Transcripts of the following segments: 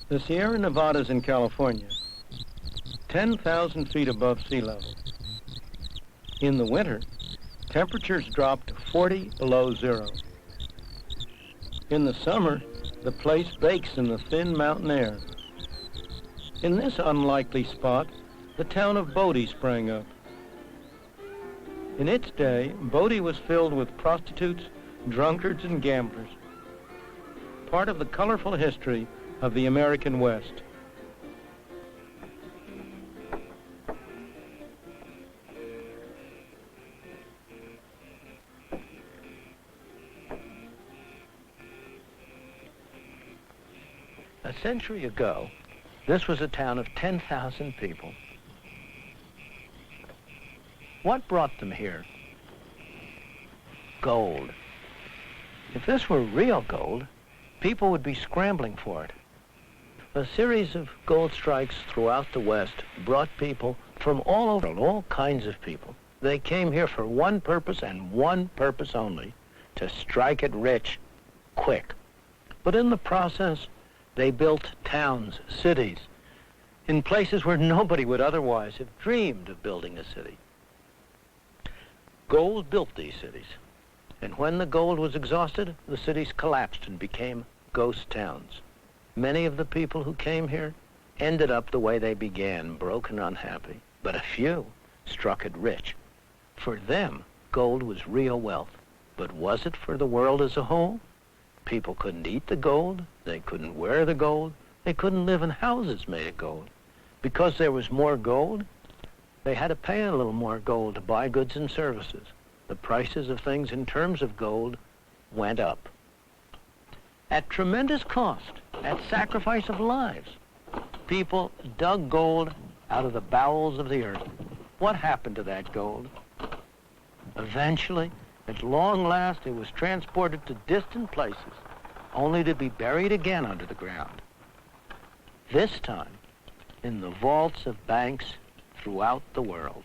The Sierra Nevadas in California, 10,000 feet above sea level. In the winter, temperatures drop to 40 below zero. In the summer, the place bakes in the thin mountain air. In this unlikely spot, the town of Bodie sprang up. In its day, Bodie was filled with prostitutes, drunkards, and gamblers, part of the colorful history of the American West. A century ago, this was a town of 10,000 people. What brought them here? Gold. If this were real gold, people would be scrambling for it. A series of gold strikes throughout the West brought people from all over, all kinds of people. They came here for one purpose and one purpose only, to strike it rich, quick. But in the process, they built towns, cities, in places where nobody would otherwise have dreamed of building a city. Gold built these cities, and when the gold was exhausted, the cities collapsed and became ghost towns. Many of the people who came here ended up the way they began, broke and unhappy, but a few struck it rich. For them, gold was real wealth, but was it for the world as a whole? People couldn't eat the gold, they couldn't wear the gold, they couldn't live in houses made of gold. Because there was more gold, they had to pay a little more gold to buy goods and services. The prices of things in terms of gold went up. At tremendous cost, at sacrifice of lives, people dug gold out of the bowels of the earth. What happened to that gold? Eventually, at long last, it was transported to distant places, only to be buried again under the ground. This time, in the vaults of banks throughout the world.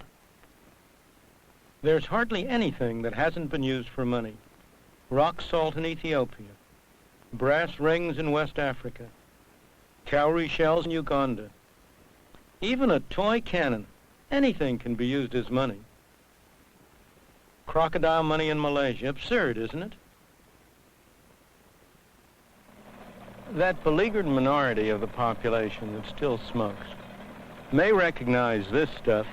There's hardly anything that hasn't been used for money. Rock salt in Ethiopia, brass rings in West Africa, cowrie shells in Uganda. Even a toy cannon, anything can be used as money. Crocodile money in Malaysia, absurd, isn't it? That beleaguered minority of the population that still smokes may recognize this stuff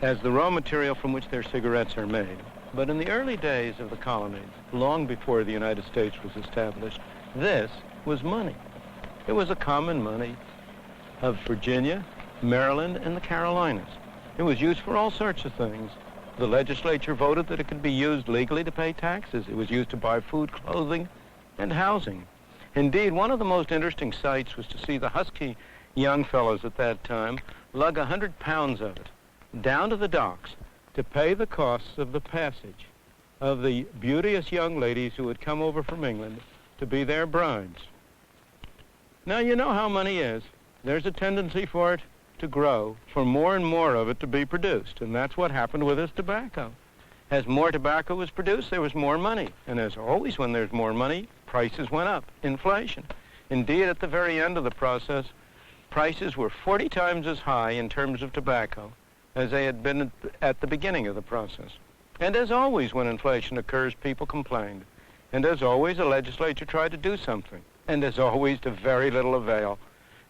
as the raw material from which their cigarettes are made. But in the early days of the colonies, long before the United States was established, this was money. It was a common money of Virginia, Maryland, and the Carolinas. It was used for all sorts of things. The legislature voted that it could be used legally to pay taxes. It was used to buy food, clothing, and housing. Indeed, one of the most interesting sights was to see the husky young fellows at that time lug 100 pounds of it down to the docks to pay the costs of the passage of the beauteous young ladies who had come over from England to be their brides. Now, you know how money is. There's a tendency for it to grow, for more and more of it to be produced, and that's what happened with this tobacco. As more tobacco was produced, there was more money, and as always when there's more money, prices went up, inflation. Indeed, at the very end of the process, prices were 40 times as high in terms of tobacco as they had been at the beginning of the process. And as always when inflation occurs, people complained. And as always, the legislature tried to do something. And as always, to very little avail.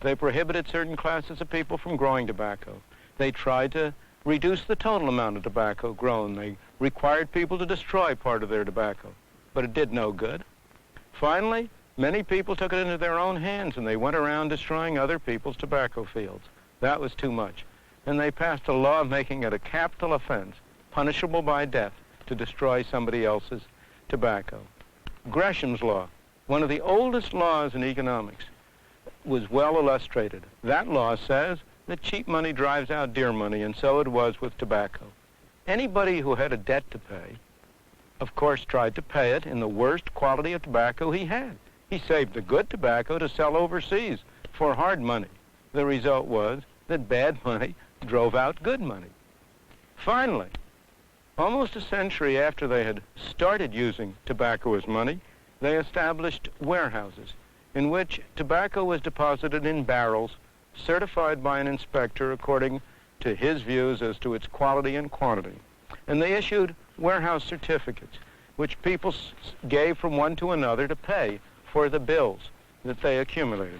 They prohibited certain classes of people from growing tobacco. They tried to reduce the total amount of tobacco grown. They required people to destroy part of their tobacco. But it did no good. Finally, many people took it into their own hands and they went around destroying other people's tobacco fields. That was too much. And they passed a law making it a capital offense, punishable by death, to destroy somebody else's tobacco. Gresham's law, one of the oldest laws in economics, was well illustrated. That law says that cheap money drives out dear money, and so it was with tobacco. Anybody who had a debt to pay, of course, tried to pay it in the worst quality of tobacco he had. He saved the good tobacco to sell overseas for hard money. The result was that bad money drove out good money. Finally, almost a century after they had started using tobacco as money, they established warehouses in which tobacco was deposited in barrels certified by an inspector according to his views as to its quality and quantity. And they issued warehouse certificates, which people gave from one to another to pay for the bills that they accumulated.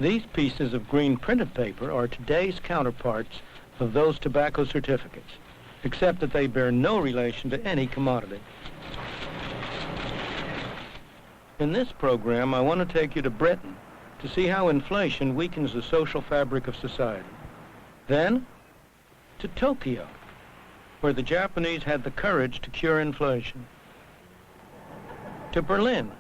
These pieces of green printed paper are today's counterparts of those tobacco certificates, except that they bear no relation to any commodity. In this program, I want to take you to Britain to see how inflation weakens the social fabric of society. Then, to Tokyo, where the Japanese had the courage to cure inflation. To Berlin,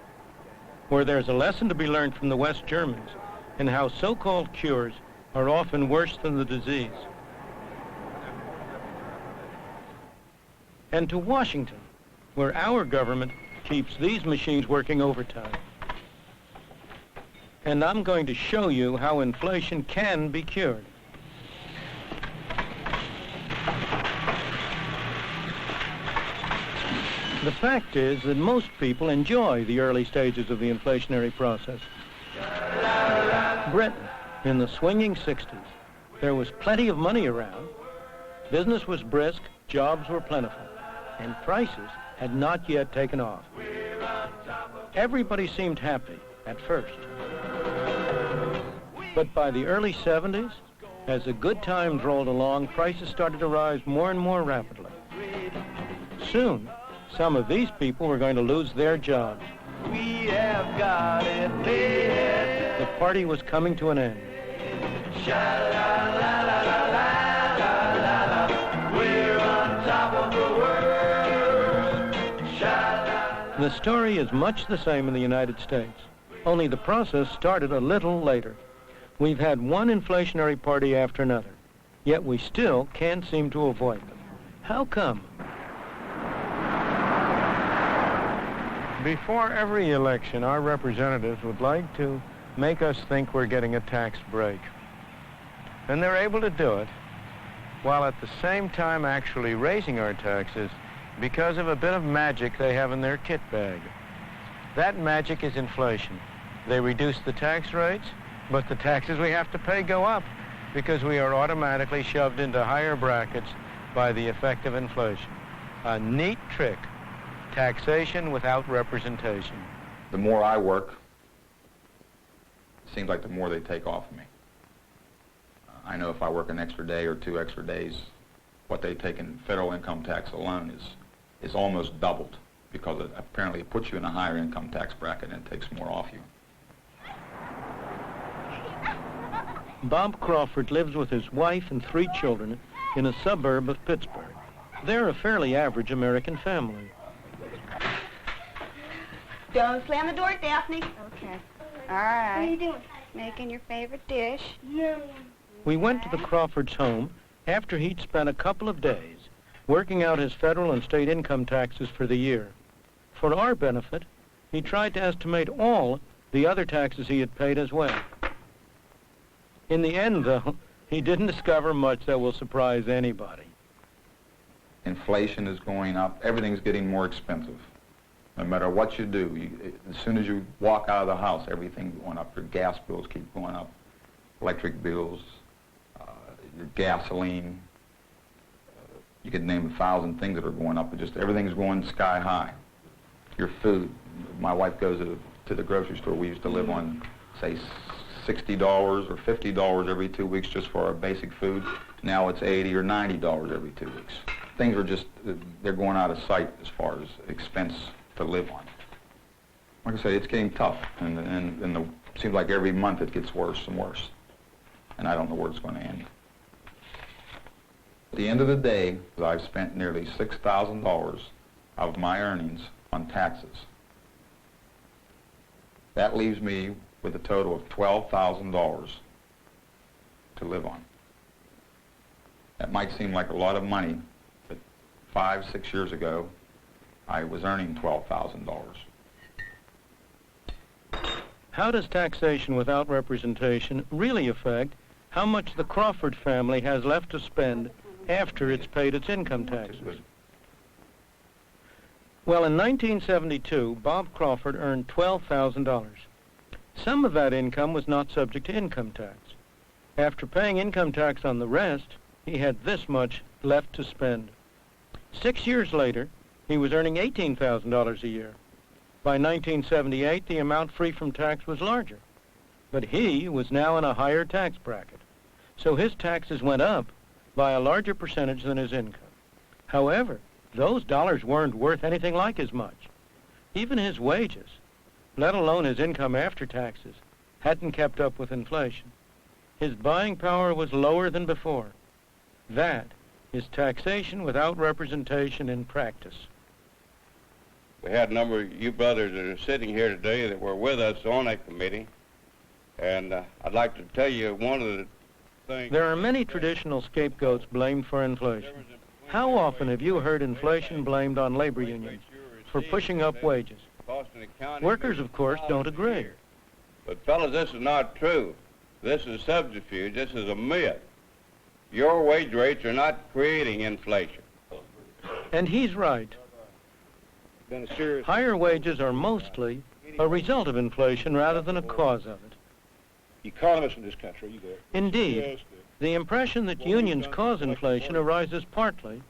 where there's a lesson to be learned from the West Germans in how so-called cures are often worse than the disease. And to Washington, where our government keeps these machines working overtime. And I'm going to show you how inflation can be cured. The fact is that most people enjoy the early stages of the inflationary process. Britain, in the swinging 60s, there was plenty of money around, business was brisk, jobs were plentiful, and prices had not yet taken off. Everybody seemed happy at first. But by the early 70s, as the good times rolled along, prices started to rise more and more rapidly. Soon, some of these people were going to lose their jobs. We have got it made. The party was coming to an end. We're on top of the world. The story is much the same in the United States, only the process started a little later. We've had one inflationary party after another, yet we still can't seem to avoid them. How come? Before every election, our representatives would like to make us think we're getting a tax break. And they're able to do it while at the same time actually raising our taxes because of a bit of magic they have in their kit bag. That magic is inflation. They reduce the tax rates, but the taxes we have to pay go up because we are automatically shoved into higher brackets by the effect of inflation. A neat trick. Taxation without representation. The more I work, it seems like the more they take off of me. I know if I work an extra day or 2 extra days, what they take in federal income tax alone is almost doubled because it apparently puts you in a higher income tax bracket and takes more off you. Bob Crawford lives with his wife and 3 children in a suburb of Pittsburgh. They're a fairly average American family. Don't slam the door, Daphne. Okay. All right. What are you doing? Making your favorite dish. No. We went to the Crawfords' home after he'd spent a couple of days working out his federal and state income taxes for the year. For our benefit, he tried to estimate all the other taxes he had paid as well. In the end, though, he didn't discover much that will surprise anybody. Inflation is going up. Everything's getting more expensive. No matter what you do, as soon as you walk out of the house, everything's going up. Your gas bills keep going up, electric bills, your gasoline. You could name 1,000 things that are going up, but just everything's going sky high. Your food. My wife goes to the grocery store. We used to live on, say, $60 or $50 every 2 weeks just for our basic food. Now it's $80 or $90 every 2 weeks. Things are just, they're going out of sight as far as expense to live on. Like I say, it's getting tough, and it seems like every month it gets worse and worse, and I don't know where it's going to end. At the end of the day, I've spent nearly $6,000 of my earnings on taxes. That leaves me with a total of $12,000 to live on. That might seem like a lot of money, but 5, 6 years ago, I was earning $12,000. How does taxation without representation really affect how much the Crawford family has left to spend after it's paid its income taxes? Well, in 1972, Bob Crawford earned $12,000. Some of that income was not subject to income tax. After paying income tax on the rest, he had this much left to spend. 6 years later, he was earning $18,000 a year. By 1978, the amount free from tax was larger. But he was now in a higher tax bracket, so his taxes went up by a larger percentage than his income. However, those dollars weren't worth anything like as much. Even his wages, let alone his income after taxes, hadn't kept up with inflation. His buying power was lower than before. That is taxation without representation in practice. We had a number of you brothers that are sitting here today that were with us on that committee, and I'd like to tell you one of the things... There are many traditional scapegoats blamed for inflation. How often have you heard inflation blamed on labor unions for pushing up wages? Workers, of course, don't agree. But fellas, this is not true. This is subterfuge. This is a myth. Your wage rates are not creating inflation. And he's right. Higher wages are mostly a result of inflation rather than a cause of it. Economists in this country... Indeed, the impression that unions cause inflation arises partly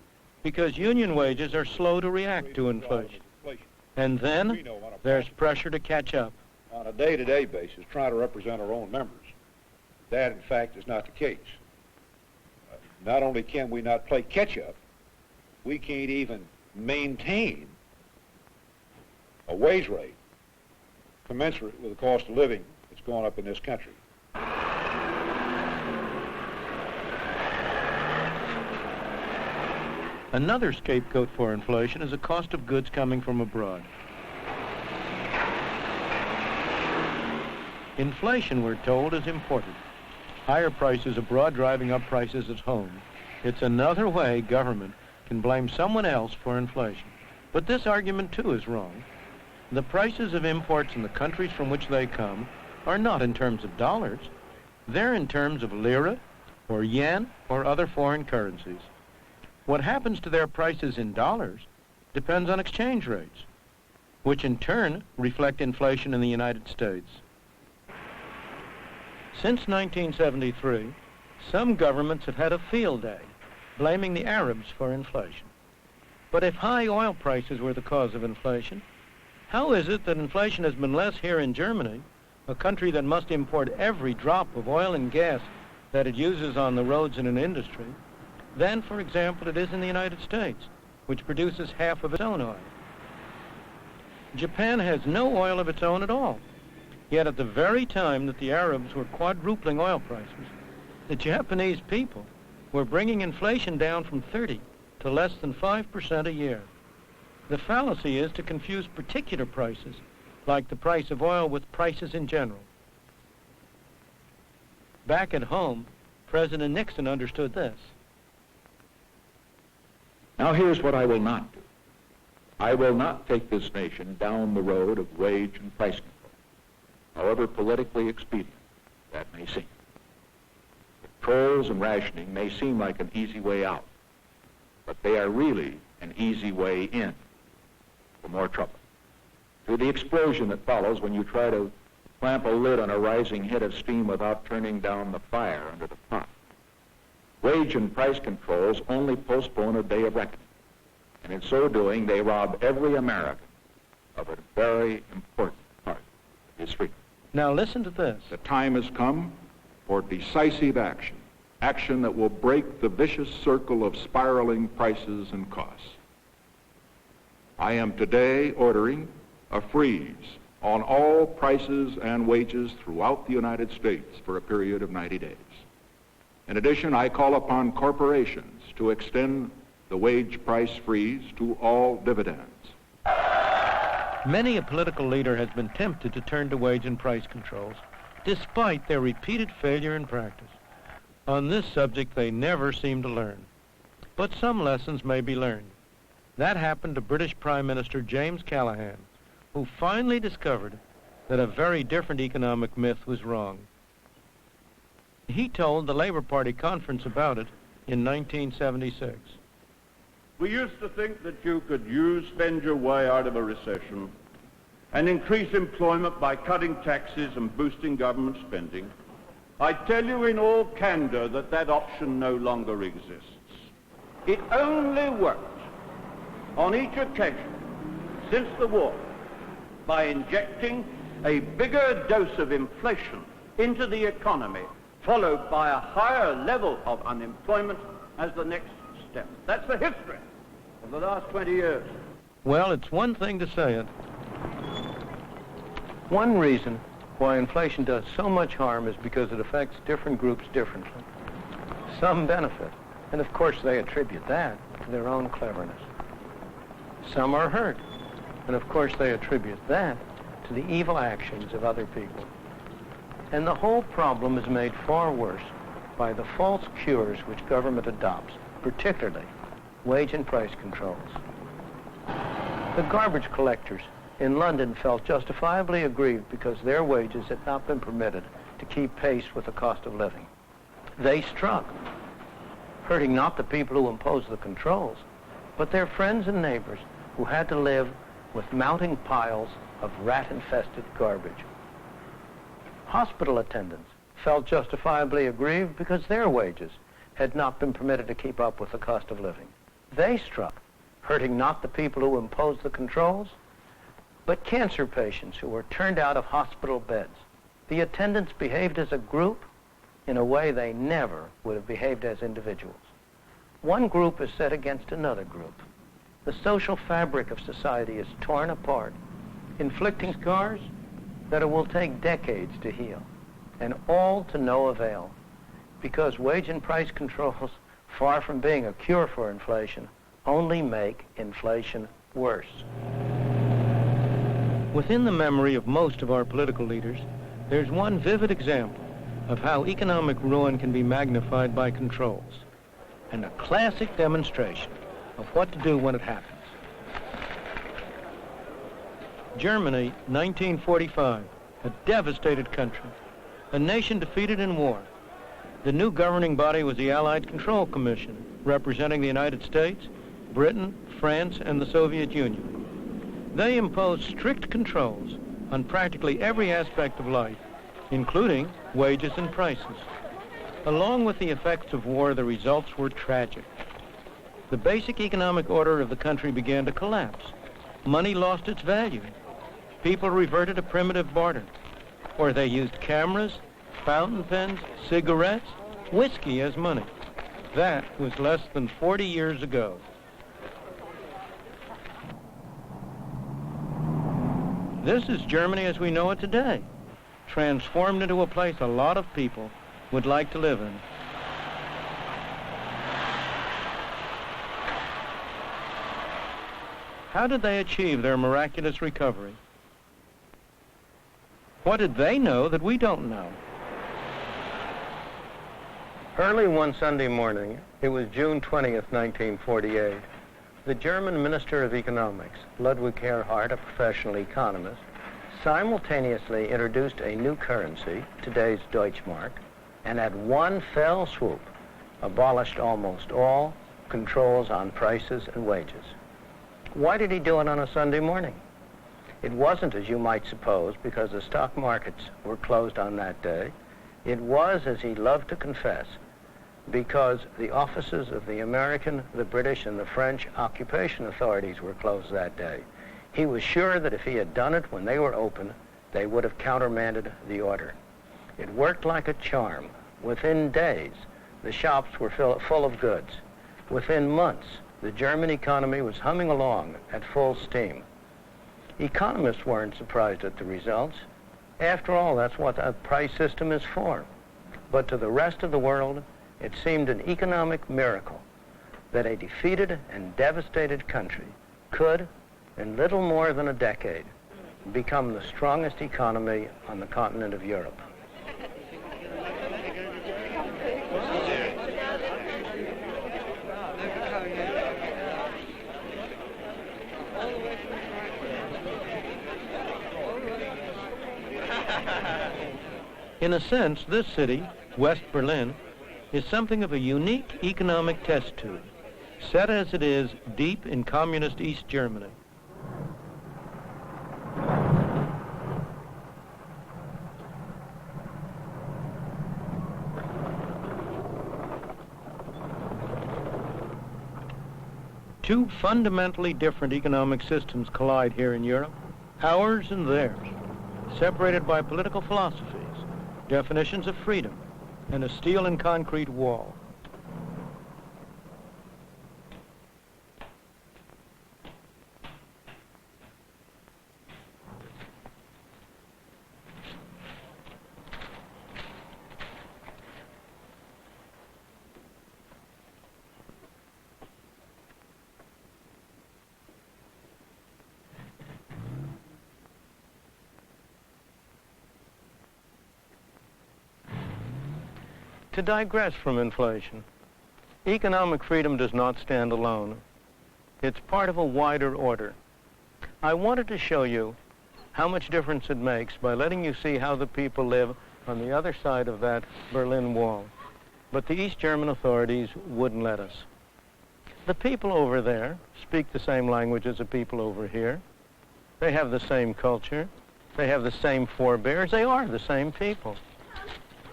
because union wages are slow to react to inflation. And then there's pressure to catch up. On a day-to-day basis, trying to represent our own members. That, in fact, is not the case. Not only can we not play catch-up, we can't even maintain a wage rate commensurate with the cost of living that's gone up in this country. Another scapegoat for inflation is the cost of goods coming from abroad. Inflation, we're told, is imported. Higher prices abroad driving up prices at home. It's another way government can blame someone else for inflation. But this argument, too, is wrong. The prices of imports in the countries from which they come are not in terms of dollars. They're in terms of lira or yen or other foreign currencies. What happens to their prices in dollars depends on exchange rates, which in turn reflect inflation in the United States. Since 1973, some governments have had a field day blaming the Arabs for inflation. But if high oil prices were the cause of inflation, how is it that inflation has been less here in Germany, a country that must import every drop of oil and gas that it uses on the roads and in industry, than, for example, it is in the United States, which produces half of its own oil? Japan has no oil of its own at all. Yet at the very time that the Arabs were quadrupling oil prices, the Japanese people were bringing inflation down from 30 to less than 5% a year. The fallacy is to confuse particular prices, like the price of oil, with prices in general. Back at home, President Nixon understood this. Now here's what I will not do. I will not take this nation down the road of wage and price control, however politically expedient that may seem. Controls and rationing may seem like an easy way out, but they are really an easy way in for more trouble. Through the explosion that follows when you try to clamp a lid on a rising head of steam without turning down the fire under the pot. Wage and price controls only postpone a day of reckoning, and in so doing, they rob every American of a very important part of his freedom. Now listen to this. The time has come for decisive action, action that will break the vicious circle of spiraling prices and costs. I am today ordering a freeze on all prices and wages throughout the United States for a period of 90 days. In addition, I call upon corporations to extend the wage price freeze to all dividends. Many a political leader has been tempted to turn to wage and price controls, despite their repeated failure in practice. On this subject, they never seem to learn. But some lessons may be learned. That happened to British Prime Minister James Callaghan, who finally discovered that a very different economic myth was wrong. He told the Labour Party conference about it in 1976. We used to think that you could spend your way out of a recession and increase employment by cutting taxes and boosting government spending. I tell you in all candor that that option no longer exists. It only worked on each occasion since the war by injecting a bigger dose of inflation into the economy, followed by a higher level of unemployment as the next step. That's the history of the last 20 years. Well, it's one thing to say it. One reason why inflation does so much harm is because it affects different groups differently. Some benefit, and of course they attribute that to their own cleverness. Some are hurt, and of course they attribute that to the evil actions of other people. And the whole problem is made far worse by the false cures which government adopts, particularly wage and price controls. The garbage collectors in London felt justifiably aggrieved because their wages had not been permitted to keep pace with the cost of living. They struck, hurting not the people who imposed the controls, but their friends and neighbors who had to live with mounting piles of rat-infested garbage. Hospital attendants felt justifiably aggrieved because their wages had not been permitted to keep up with the cost of living. They struck, hurting not the people who imposed the controls, but cancer patients who were turned out of hospital beds. The attendants behaved as a group in a way they never would have behaved as individuals. One group is set against another group. The social fabric of society is torn apart, inflicting scars that it will take decades to heal, and all to no avail, because wage and price controls, far from being a cure for inflation, only make inflation worse. Within the memory of most of our political leaders, there's one vivid example of how economic ruin can be magnified by controls, and a classic demonstration of what to do when it happens. Germany, 1945, a devastated country, a nation defeated in war. The new governing body was the Allied Control Commission, representing the United States, Britain, France, and the Soviet Union. They imposed strict controls on practically every aspect of life, including wages and prices. Along with the effects of war, the results were tragic. The basic economic order of the country began to collapse. Money lost its value. People reverted to primitive barter, or they used cameras, fountain pens, cigarettes, whiskey as money. That was less than 40 years ago. This is Germany as we know it today, transformed into a place a lot of people would like to live in. How did they achieve their miraculous recovery? What did they know that we don't know? Early one Sunday morning, it was June 20th, 1948, the German Minister of Economics, Ludwig Erhard, a professional economist, simultaneously introduced a new currency, today's Deutschmark, and at one fell swoop abolished almost all controls on prices and wages. Why did he do it on a Sunday morning? It wasn't, as you might suppose, because the stock markets were closed on that day. It was, as he loved to confess, because the offices of the American, the British, and the French occupation authorities were closed that day. He was sure that if he had done it when they were open, they would have countermanded the order. It worked like a charm. Within days, the shops were full of goods. Within months, the German economy was humming along at full steam. Economists weren't surprised at the results. After all, that's what a price system is for. But to the rest of the world, it seemed an economic miracle that a defeated and devastated country could, in little more than a decade, become the strongest economy on the continent of Europe. In a sense, this city, West Berlin, is something of a unique economic test tube, set as it is deep in communist East Germany. Two fundamentally different economic systems collide here in Europe, ours and theirs, separated by political philosophies, definitions of freedom, and a steel and concrete wall. To digress from inflation, economic freedom does not stand alone. It's part of a wider order. I wanted to show you how much difference it makes by letting you see how the people live on the other side of that Berlin Wall. But the East German authorities wouldn't let us. The people over there speak the same language as the people over here. They have the same culture. They have the same forebears. They are the same people.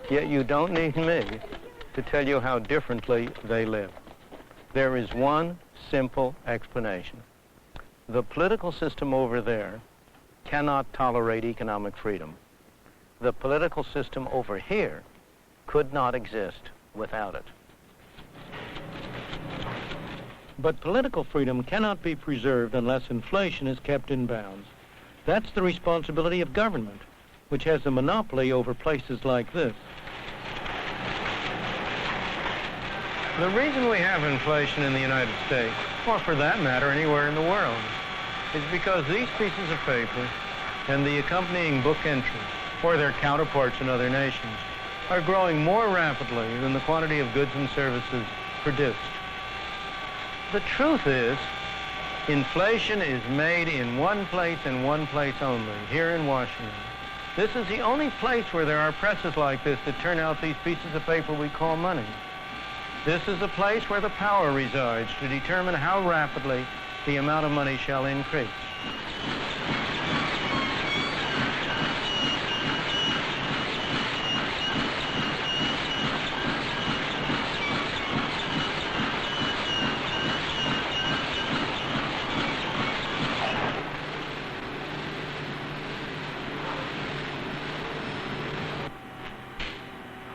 Yet you don't need me to tell you how differently they live. There is one simple explanation. The political system over there cannot tolerate economic freedom. The political system over here could not exist without it. But political freedom cannot be preserved unless inflation is kept in bounds. That's the responsibility of government, which has a monopoly over places like this. The reason we have inflation in the United States, or for that matter anywhere in the world, is because these pieces of paper and the accompanying book entries, or their counterparts in other nations, are growing more rapidly than the quantity of goods and services produced. The truth is, inflation is made in one place and one place only, here in Washington. This is the only place where there are presses like this that turn out these pieces of paper we call money. This is the place where the power resides to determine how rapidly the amount of money shall increase.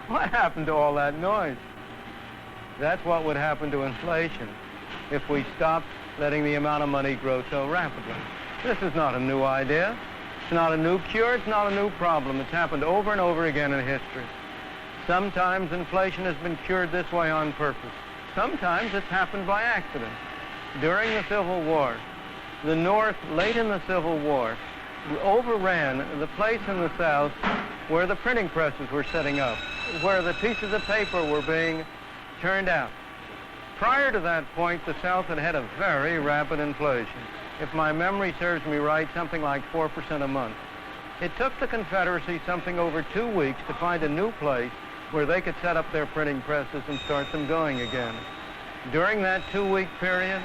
What happened to all that noise? That's what would happen to inflation if we stopped letting the amount of money grow so rapidly. This is not a new idea. It's not a new cure. It's not a new problem. It's happened over and over again in history. Sometimes inflation has been cured this way on purpose. Sometimes it's happened by accident. During the Civil War, the North, late in the Civil War, overran the place in the South where the printing presses were setting up, where the pieces of paper were being turned out. Prior to that point, the South had had a very rapid inflation. If my memory serves me right, something like 4% a month. It took the Confederacy something over 2 weeks to find a new place where they could set up their printing presses and start them going again. During that 2-week period,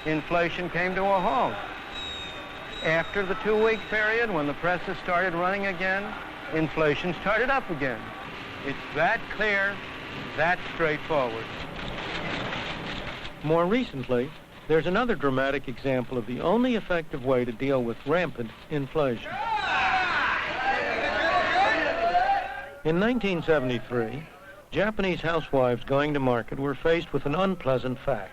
inflation came to a halt. After the 2-week period, when the presses started running again, inflation started up again. It's that clear, that straightforward. More recently, there's another dramatic example of the only effective way to deal with rampant inflation. In 1973, Japanese housewives going to market were faced with an unpleasant fact.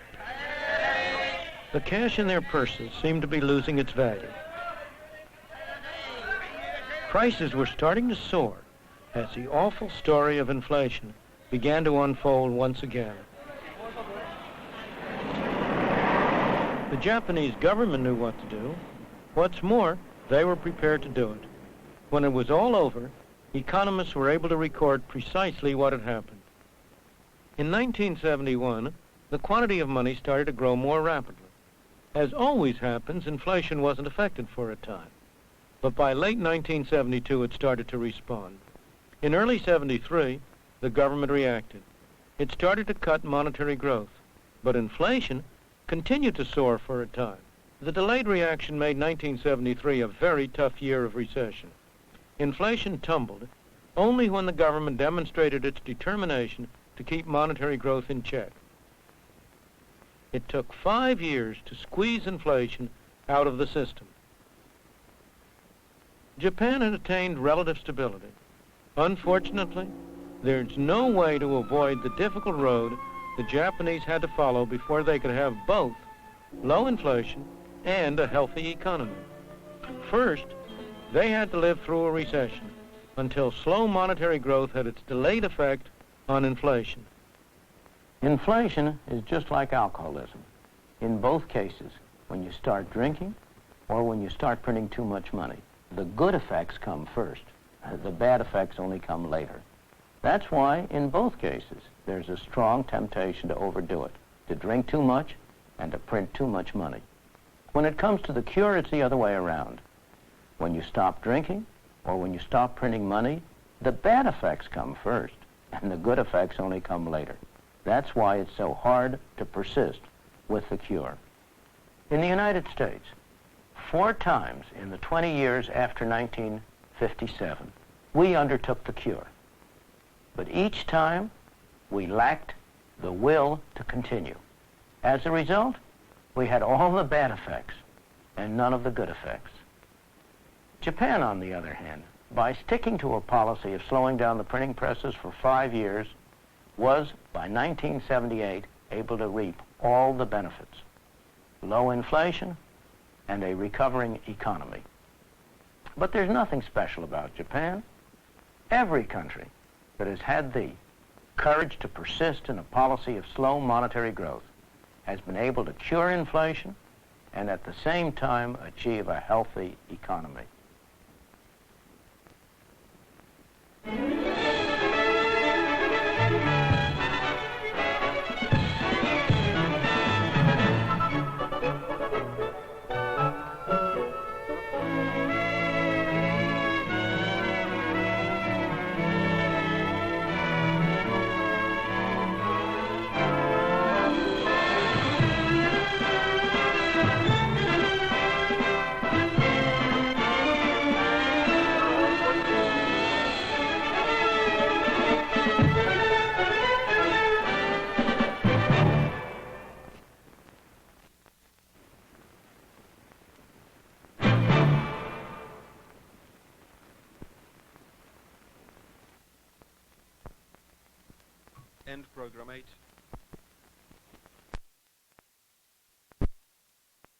The cash in their purses seemed to be losing its value. Prices were starting to soar as the awful story of inflation began to unfold once again. The Japanese government knew what to do. What's more, they were prepared to do it. When it was all over, economists were able to record precisely what had happened. In 1971, the quantity of money started to grow more rapidly. As always happens, inflation wasn't affected for a time. But by late 1972, it started to respond. In early 73, the government reacted. It started to cut monetary growth. But inflation continued to soar for a time. The delayed reaction made 1973 a very tough year of recession. Inflation tumbled only when the government demonstrated its determination to keep monetary growth in check. It took 5 years to squeeze inflation out of the system. Japan had attained relative stability. Unfortunately, there's no way to avoid the difficult road the Japanese had to follow before they could have both low inflation and a healthy economy. First, they had to live through a recession until slow monetary growth had its delayed effect on inflation. Inflation is just like alcoholism. In both cases, when you start drinking or when you start printing too much money, the good effects come first. The bad effects only come later. That's why, in both cases, there's a strong temptation to overdo it, to drink too much and to print too much money. When it comes to the cure, it's the other way around. When you stop drinking or when you stop printing money, the bad effects come first, and the good effects only come later. That's why it's so hard to persist with the cure. In the United States, 4 times in the 20 years after 1957, we undertook the cure. But each time, we lacked the will to continue. As a result, we had all the bad effects and none of the good effects. Japan, on the other hand, by sticking to a policy of slowing down the printing presses for 5 years, was, by 1978, able to reap all the benefits: low inflation and a recovering economy. But there's nothing special about Japan. Every country that has had the courage to persist in a policy of slow monetary growth has been able to cure inflation and at the same time achieve a healthy economy. End program 8.